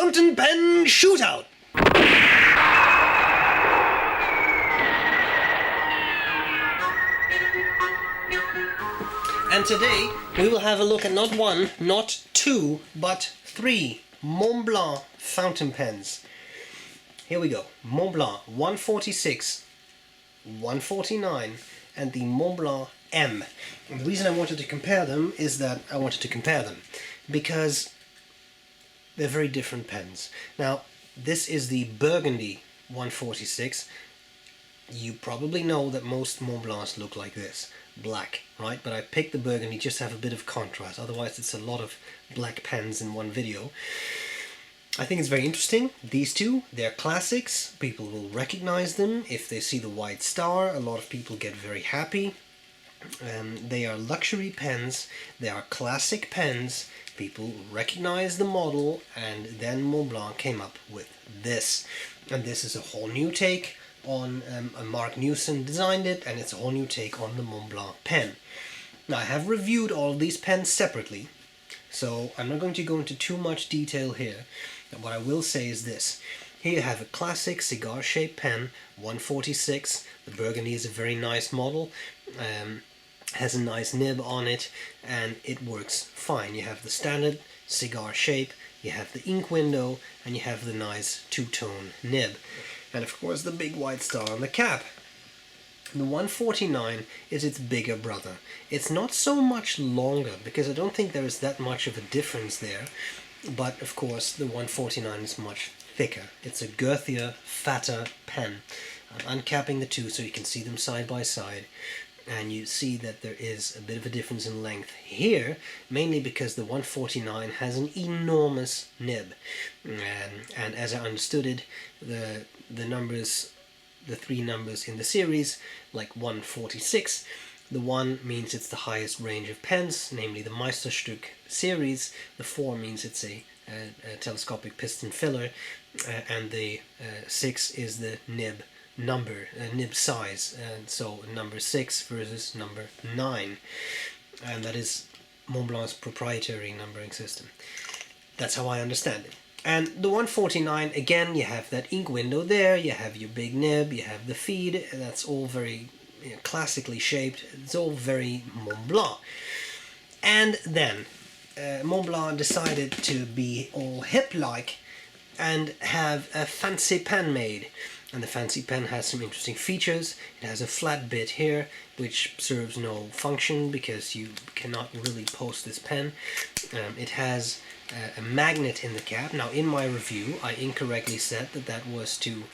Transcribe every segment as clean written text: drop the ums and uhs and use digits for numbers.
Fountain Pen Shootout! And today we will have a look at not one, not two, but three Montblanc fountain pens. Here we go. Montblanc 146, 149, and the Montblanc M. And the reason I wanted to compare them is that I wanted to compare them because they're very different pens. Now, this is the Burgundy 146. You probably know that most Montblancs look like this, black, right? But I picked the Burgundy just to have a bit of contrast, otherwise it's a lot of black pens in one video. I think it's very interesting. These two, they're classics. People will recognize them if they see the white star. A lot of people get very happy. They are luxury pens. They are classic pens. People recognize the model, and then Montblanc came up with this. And this is a whole new take on, Mark Newson designed it, and it's a whole new take on the Montblanc pen. Now, I have reviewed all of these pens separately, so I'm not going to go into too much detail here. And what I will say is this. Here you have a classic cigar-shaped pen, 146. The Burgundy is a very nice model. Has a nice nib on it, and it works fine. You have the standard cigar shape, you have the ink window, and you have the nice two-tone nib. And of course the big white star on the cap. The 149 is its bigger brother. It's not so much longer, because I don't think there is that much of a difference there. But of course the 149 is much thicker. It's a girthier, fatter pen. I'm uncapping the two so you can see them side by side. And you see that there is a bit of a difference in length here, mainly because the 149 has an enormous nib. And as I understood it, the numbers, the three numbers in the series, like 146, the 1 means it's the highest range of pens, namely the Meisterstück series. The 4 means it's a telescopic piston filler, and the 6 is the nib number, nib size, and so number 6 versus number 9, and that is Montblanc's proprietary numbering system. That's how I understand it. And the 149, again, you have that ink window there, you have your big nib, you have the feed, that's all very classically shaped, it's all very Montblanc. And then Montblanc decided to be all hip-like and have a fancy pen made. And the fancy pen has some interesting features. It has a flat bit here, which serves no function because you cannot really post this pen. It has a magnet in the cap. Now, in my review, I incorrectly said that that was to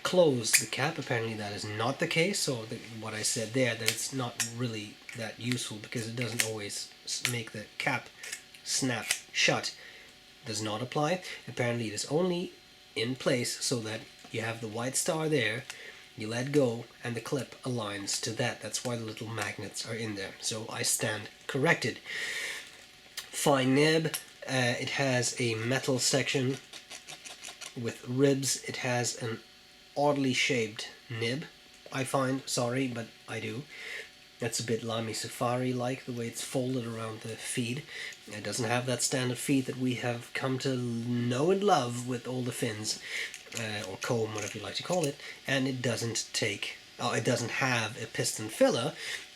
close the cap. Apparently that is not the case, so what I said there, that it's not really that useful because it doesn't always make the cap snap shut, does not apply. Apparently it is only in place so that you have the white star there, you let go, and the clip aligns to that. That's why the little magnets are in there. So I stand corrected. Fine nib. It has a metal section with ribs. It has an oddly shaped nib, I find. Sorry, but I do. That's a bit Lamy Safari-like, the way it's folded around the feed. It doesn't have that standard feed that we have come to know and love with all the fins. Or comb, whatever you like to call it, and it doesn't take, it doesn't have a piston filler.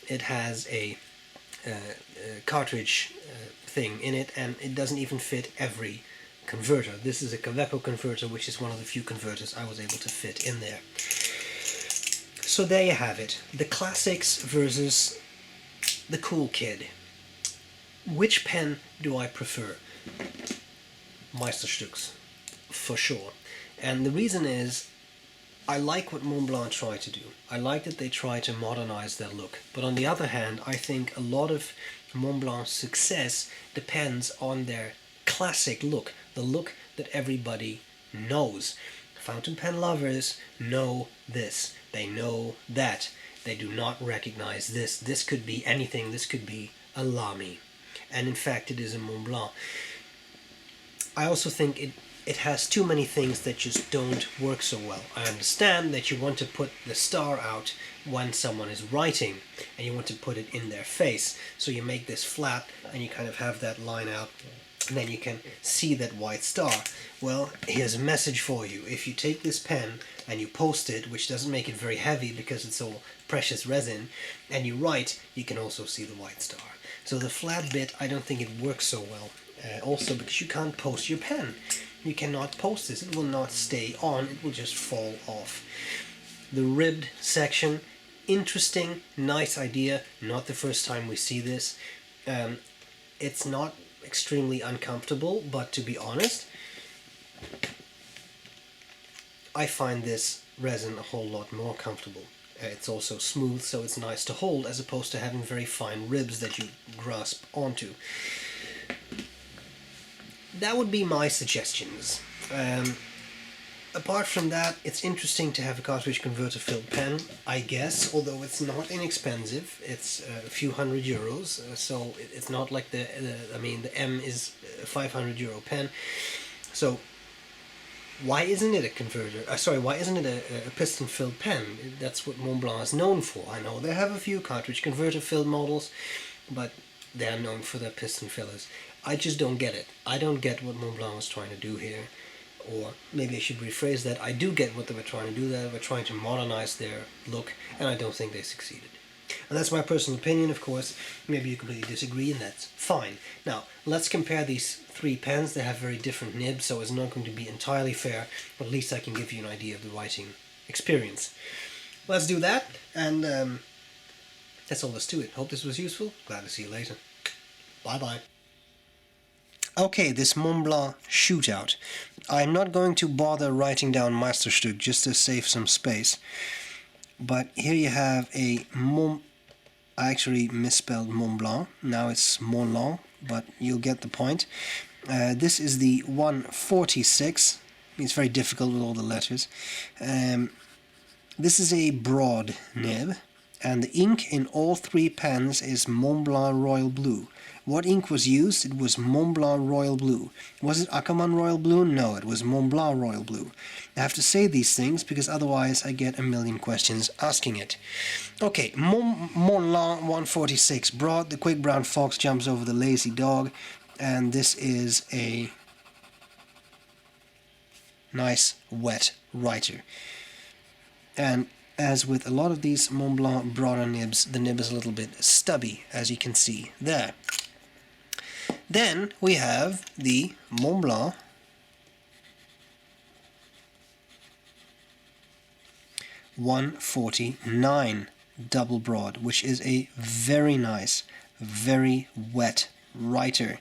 It has a cartridge thing in it, and it doesn't even fit every converter. This is a Kaweco converter, which is one of the few converters I was able to fit in there. So there you have it, the classics versus the cool kid. Which pen do I prefer? Meisterstücks, for sure. And the reason is, I like what Montblanc tried to do. I like that they try to modernize their look. But on the other hand, I think a lot of Montblanc's success depends on their classic look. The look that everybody knows. Fountain pen lovers know this. They know that. They do not recognize this. This could be anything. This could be a Lamy. And in fact, it is a Montblanc. I also think it has too many things that just don't work so well. I understand that you want to put the star out when someone is writing, and you want to put it in their face. So you make this flat, and you kind of have that line out and then you can see that white star. Well, here's a message for you. If you take this pen and you post it, which doesn't make it very heavy because it's all precious resin, and you write, you can also see the white star. So the flat bit, I don't think it works so well. Also because you can't post your pen. You cannot post this. It will not stay on. It will just fall off. The ribbed section, interesting, nice idea. Not the first time we see this. It's not extremely uncomfortable, but to be honest, I find this resin a whole lot more comfortable. It's also smooth, so it's nice to hold, as opposed to having very fine ribs that you grasp onto. That would be my suggestions. Apart from that, it's interesting to have a cartridge converter filled pen, I guess, although it's not inexpensive. It's a few €100, so it's not like the M is a €500 pen. So why isn't it a converter? Why isn't it a piston filled pen? That's what Montblanc is known for. I know they have a few cartridge converter filled models, but they're known for their piston fillers. I just don't get it. I don't get what Montblanc was trying to do here. Or maybe I should rephrase that. I do get what they were trying to do. They were trying to modernize their look, and I don't think they succeeded. And that's my personal opinion, of course. Maybe you completely disagree, and that's fine. Now, let's compare these three pens. They have very different nibs, so it's not going to be entirely fair, but at least I can give you an idea of the writing experience. Let's do that, and that's all there's to it. Hope this was useful. Glad to see you later. Bye-bye. Okay, this Montblanc Shootout. I'm not going to bother writing down Meisterstück just to save some space. But here you have a I actually misspelled Montblanc. Now it's Montblanc, but you'll get the point. This is the 146. It's very difficult with all the letters. This is a broad nib, and the ink in all three pens is Montblanc Royal Blue. What ink was used? It was Montblanc Royal Blue. Was it Ackermann Royal Blue? No, it was Montblanc Royal Blue. I have to say these things because otherwise I get a million questions asking it. Okay, Montblanc 146 broad. The quick brown fox jumps over the lazy dog, and this is a nice wet writer. And as with a lot of these Montblanc broader nibs, the nib is a little bit stubby, as you can see there. Then we have the Montblanc .149 double broad, which is a very nice, very wet writer.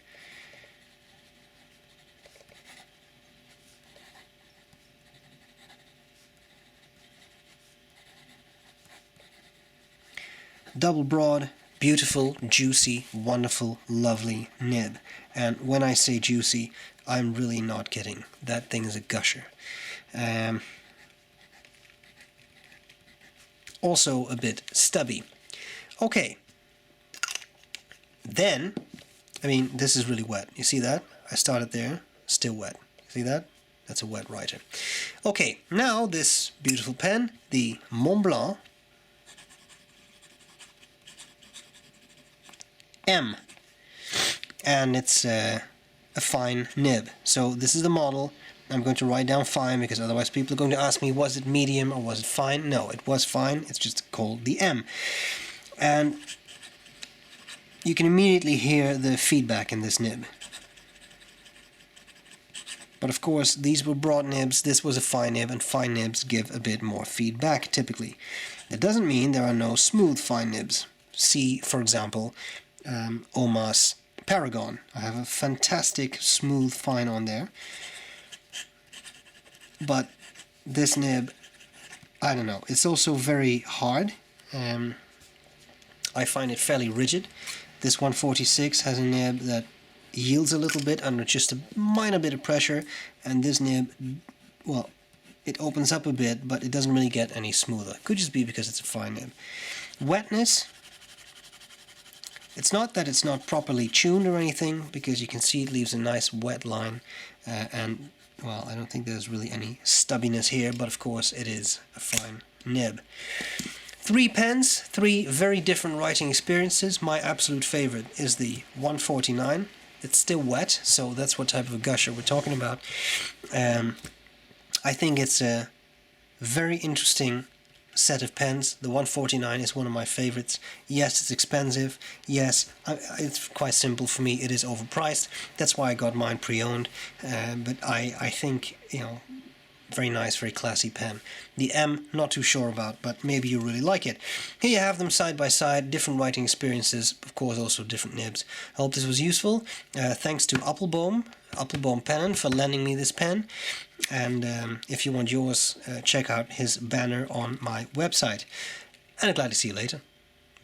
Double broad, beautiful, juicy, wonderful, lovely nib. And when I say juicy, I'm really not kidding. That thing is a gusher. Also a bit stubby. Okay. Then, this is really wet. You see that? I started there, still wet. See that? That's a wet writer. Okay, now this beautiful pen, the Montblanc M, and it's a fine nib. So this is the model. I'm going to write down fine because otherwise people are going to ask me, was it medium or was it fine? No, it was fine. It's just called the M. And you can immediately hear the feedback in this nib. But of course, these were broad nibs, this was a fine nib, and fine nibs give a bit more feedback typically. That doesn't mean there are no smooth fine nibs. See, for example, Oma's Paragon. I have a fantastic smooth fine on there. But this nib, I don't know, it's also very hard. I find it fairly rigid. This 146 has a nib that yields a little bit under just a minor bit of pressure, and this nib, well, it opens up a bit, but it doesn't really get any smoother. Could just be because it's a fine nib. Wetness, it's not that it's not properly tuned or anything, because you can see it leaves a nice wet line, and, well, I don't think there's really any stubbiness here, but of course it is a fine nib. Three pens, three very different writing experiences. My absolute favorite is the 149. it's still wet, so that's what type of a gusher we're talking about. I think it's a very interesting set of pens. The 149 is one of my favorites. Yes, it's expensive. Yes, it's quite simple for me. It is overpriced. That's why I got mine pre-owned. But I think, you know, very nice, very classy pen. The M, not too sure about, but maybe you really like it. Here you have them side by side, different writing experiences, of course also different nibs. I hope this was useful. Thanks to Appelboom Pennen for lending me this pen. And if you want yours, check out his banner on my website. And I'm glad to see you later.